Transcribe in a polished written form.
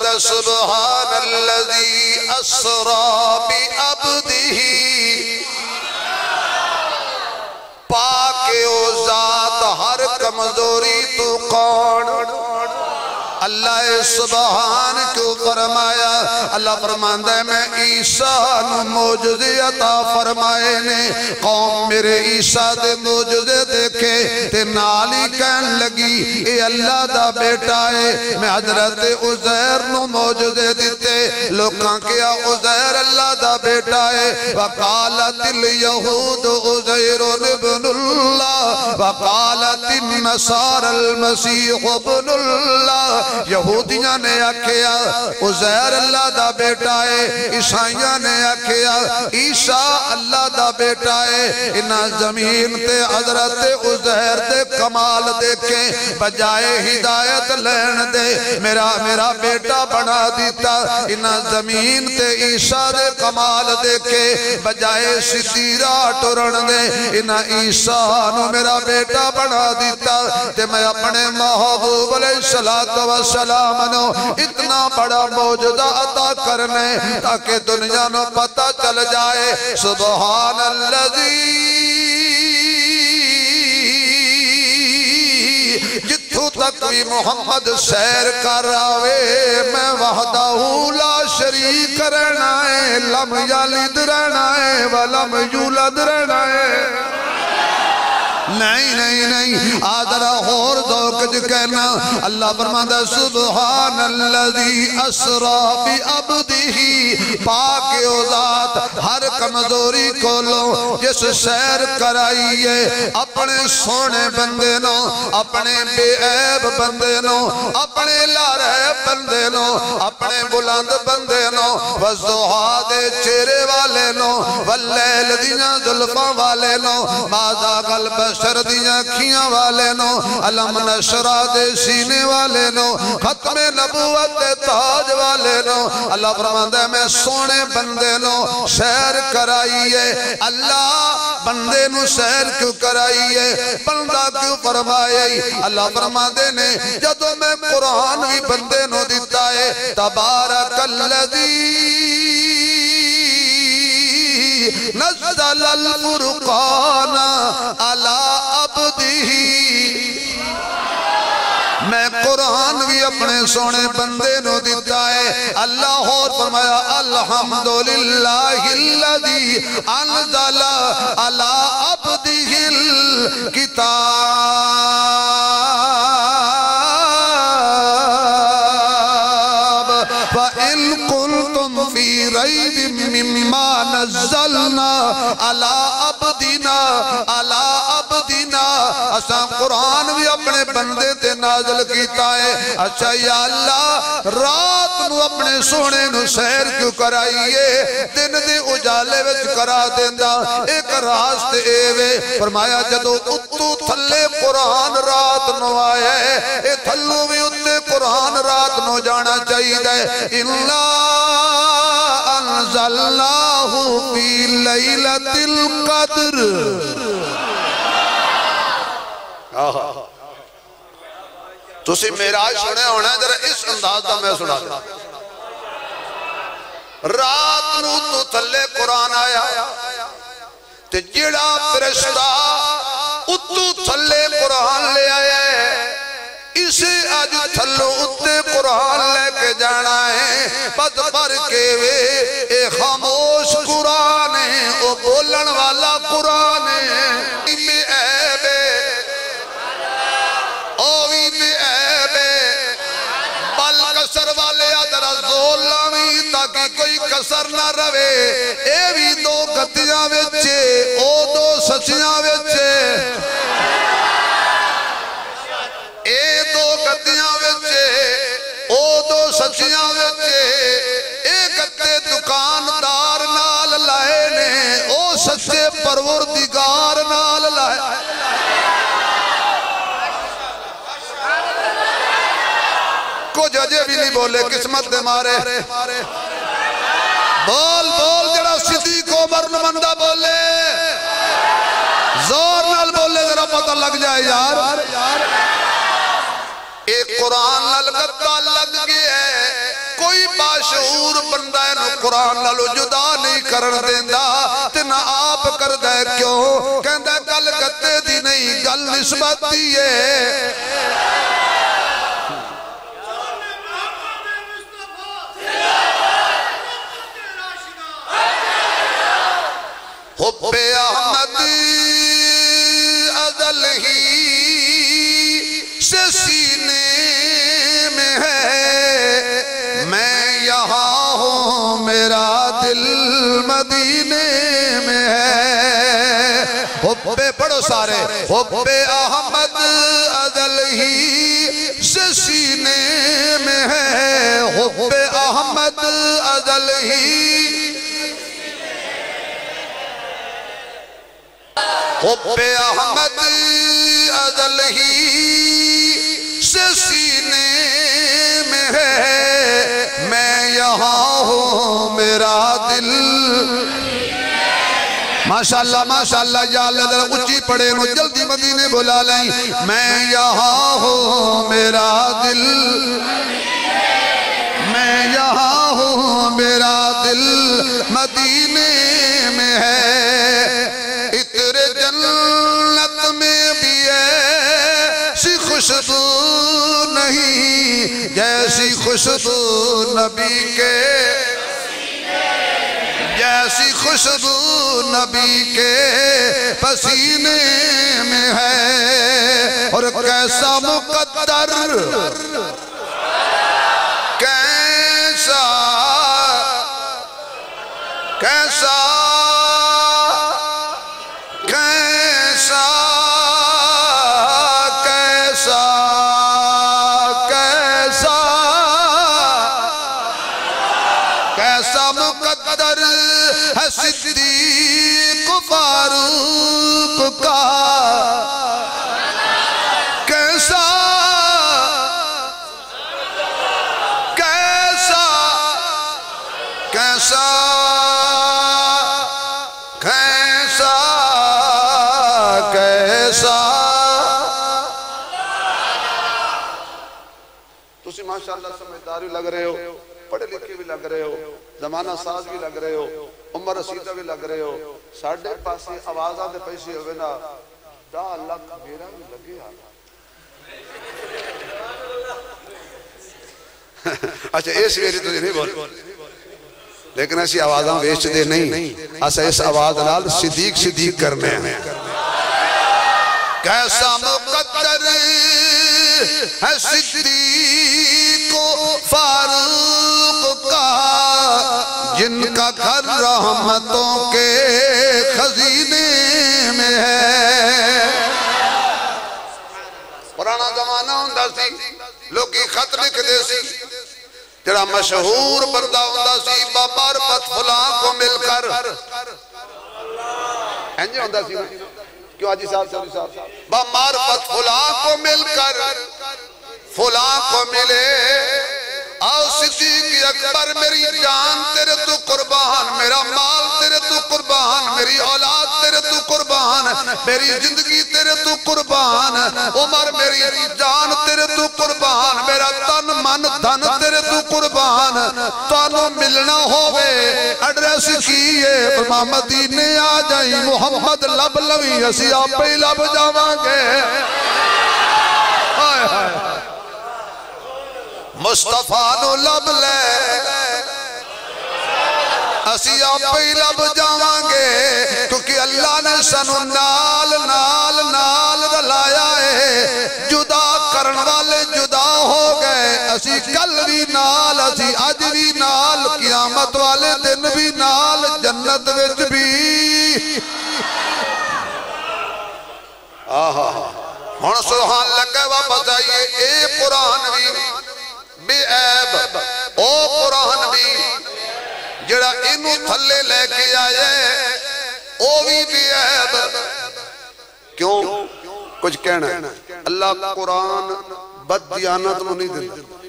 فرماتا سبحان الذی اسرا بعبدہ، پاک او ذات ہر کمزوری تو کون؟ اللہ سبحان کیوں فرمایا؟ اللہ فرماندہ ہے میں عیسیٰ نو معجزے عطا فرمائے نے، قوم میرے عیسیٰ دے معجزے دیکھے تے نالی کہن لگی اے اللہ دا بیٹا ہے۔ میں حضرت عزیر نو معجزے دیتے، لوکاں کیا عزیر اللہ دا بیٹا ہے۔ وقالت الیہود عزیر ابن اللہ وقالت النصارى المسیح ابن اللہ، یہودیاں نے آکھیا عزیر اللہ دا بیٹا ہے، عیسائیاں نے آکھیا عیسیٰ اللہ دا بیٹا ہے۔ انہاں زمین تے حضرت عزیر دے کمال دیکھیں، بجائے ہدایت لین دے میرا بیٹا بنا دیتا۔ انہاں زمین تے عیسیٰ دے کمال دیکھیں، بجائے ستیرہ ٹرن دے انہاں عیسیٰ نو میرا بیٹا بنا دیتا۔ تے میں اپنے محبوب علیہ السلام نو اتنا بڑا معجزہ عطا کرنے تاکہ دنیا نو پتہ چل جائے سبحان الذی، جتھوں تک بھی محمد سیر کر آوے میں وحدہ لا شریک رہنا ہے، لم یلد رہنا ہے ولم یولد رہنا ہے۔ نہیں آدھرہ اور ذوق کہنا، اللہ فرماتا سبحان الذی اسرا بعبدہ، پاک او ذات ہر کمزوری کو لو جس سیر کرائیے اپنے سونے بندے نو، اپنے بے عیب بندے نو، اپنے لارے بندے نو، اپنے بلند بندے نو، والضحا دے چہرے والے نو، واللیل دیاں زلفاں والے نو، ماذا قلب شردیاں کھیاں والے نو، علم نشرہ دے سینے والے نو، ختم نبوت دے تاج والے نو۔ اللہ فرماتا ہے میں سونے بندے نو سیر کرائیے۔ اللہ بندے نو سیر کیوں کرائیے؟ بندہ کیوں فرمائے؟ اللہ فرماتے نے جدو میں قرآن بھی بندے نو دیتا ہے تبارک الذی نزل الفرقان علی عبدہ، میں قرآن بھی اپنے سونے بندے نو دیتا ہے۔ اللہ اور فرمایا الحمدللہ الذی انزل علی عبدہ الکتاب، فَإِن كُنتُمْ فِي رَيْبٍ مِّمَّا نَزَّلْنَا عَلَىٰ عَبْدِنَا، اساں قرآن بھی اپنے بندے تے نازل کیتا ہے۔ اچھا یا اللہ رات نو اپنے سونے نو سیر کیوں کرائیے؟ دن دے اجالے وچ کرا دیندہ ایک راست ایوے۔ فرمایا جدو اتو تھلے قرآن رات نو آیا ہے، اے تھلو بھی اتے قرآن رات نو جانا چاہیے ہے۔ اِنَّا انزلناہ فی لیلۃ القدر، تسی معراج سنے ہونا ہے، ذرا اس انداز دا میں سنا دوں۔ رات نو تو تھلے قرآن آیا تے جڑا فرشتہ اتو تھلے قرآن لے آیا ہے، اسے آج تھلو اتے قرآن لے کے جانا ہے۔ پد پر کے وے اے خاموش قرآن ہے، او بولن والا قرآن ہے۔ میں عیبے اوی میں عیبے بل کسر والے ادھر زور لاوی تاکہ کوئی کسر نہ روے۔ اے بھی دو گتیاں وچے او دو سچیاں وچے، اے دو گتیاں وچے او دو سچیاں وچے، اے گتے دکاندار نال لائے نے او سچے پروردگار نال لائے۔ کچھ اجے بھی نہیں بولے قسمت دے مارے، بول جڑا صدیق عمر نمندہ بولے، زور نال بولے ذرا پتہ لگ جائے یار۔ ایک قرآن نال گتا لگ گیا ہے، بندہ نو قرآن نالو جدا نہیں کرن دیندا تے نہ آپ کردا ہے کیوں کہندا گل گتے دی نہیں گل نسبت دی ہے حب احمد ازل ہی سے سینے میں ہے میں یہاں ہوں میرا دل مدینے میں ہے حب پڑھو سارے حب احمد ازل ہی سے سینے میں ہے حب احمد ازل ہی حب احمد ازل ہی سے سینے میں ہے میں یہاں ہوں میرا دل ماشاءاللہ یا اللہ ذرا اچھی پڑھے نو جلدی مدینے بلا لیں میں یہاں ہوں میرا دل میں یہاں ہوں میرا دل مدینے میں ہے عطر جنت میں بھی ایسی خوشبو نہیں جیسی خوشبو نبی کے جیسی خوشبو نبی کے پسینے میں ہے اور کیسا مقدر کیسا کیسا کیسا کیسا کیسا کیسا مقدر ہے صدیق فاروق کا کیسا کیسا کیسا کیسا کیسا تسی ماشاءاللہ سمجھداری لگ رہے ہو پڑھے لکھے بھی لگ رہے ہو زمانہ ساز بھی لگ رہے ہو عمر رسیدہ بھی لگ رہے ہو ساڑھے پاسے آوازہ دے پیسے ہوئے نا دا لکھ میرا بھی لگے آنا اچھا اس میری تو نہیں بول لیکن ایسی آوازاں ویچ دے نہیں ایسا اس آواز نال صدیق صدیق کرنے ہیں کیسا مقدر ہے صدیق فاروق کا جن کا گھر رحمتوں کے خزینے میں ہے پرانا زمانہ ہوندہ سی لوگی خط لکھ دے سی جڑا مشہور بردہ ہوندہ سی بمعرفت فلاں کو مل کر اینجے ہوندہ سی کیوں آجی صاحب چوری صاحب بمعرفت فلاں کو مل کر فلاں کو ملے آؤ صدیق اکبر میری جان تیرے تو قربان میرا مال تیرے تو قربان میری اولاد تیرے تو قربان میری زندگی تیرے تو قربان عمر میری جان تیرے تو قربان میرا تن من دھن تیرے تو قربان تانوں ملنا ہوئے ایڈریس کیے فرما مدینے آ جائیں محمد لب لوی اسی آپ ہی لب جاواں گے مصطفیٰ نو لب لے اسی آپ ہی لب جاواں گے کیونکہ اللہ نے سنو نال نال نال رلایا ہے جدا کرن والے جدا ہو گئے اسی کل بھی نال اسی اج بھی نال قیامت والے دن بھی نال جنت وچ بھی ہن سبحان لگے واپس آئیے اے قرآن بھی بے عیب او قرآن بھی جڑا انہوں تھلے لے کے آئے او بھی بے عیب کیوں کچھ کہنا اللہ قرآن بد دیانت نو نہیں دیتا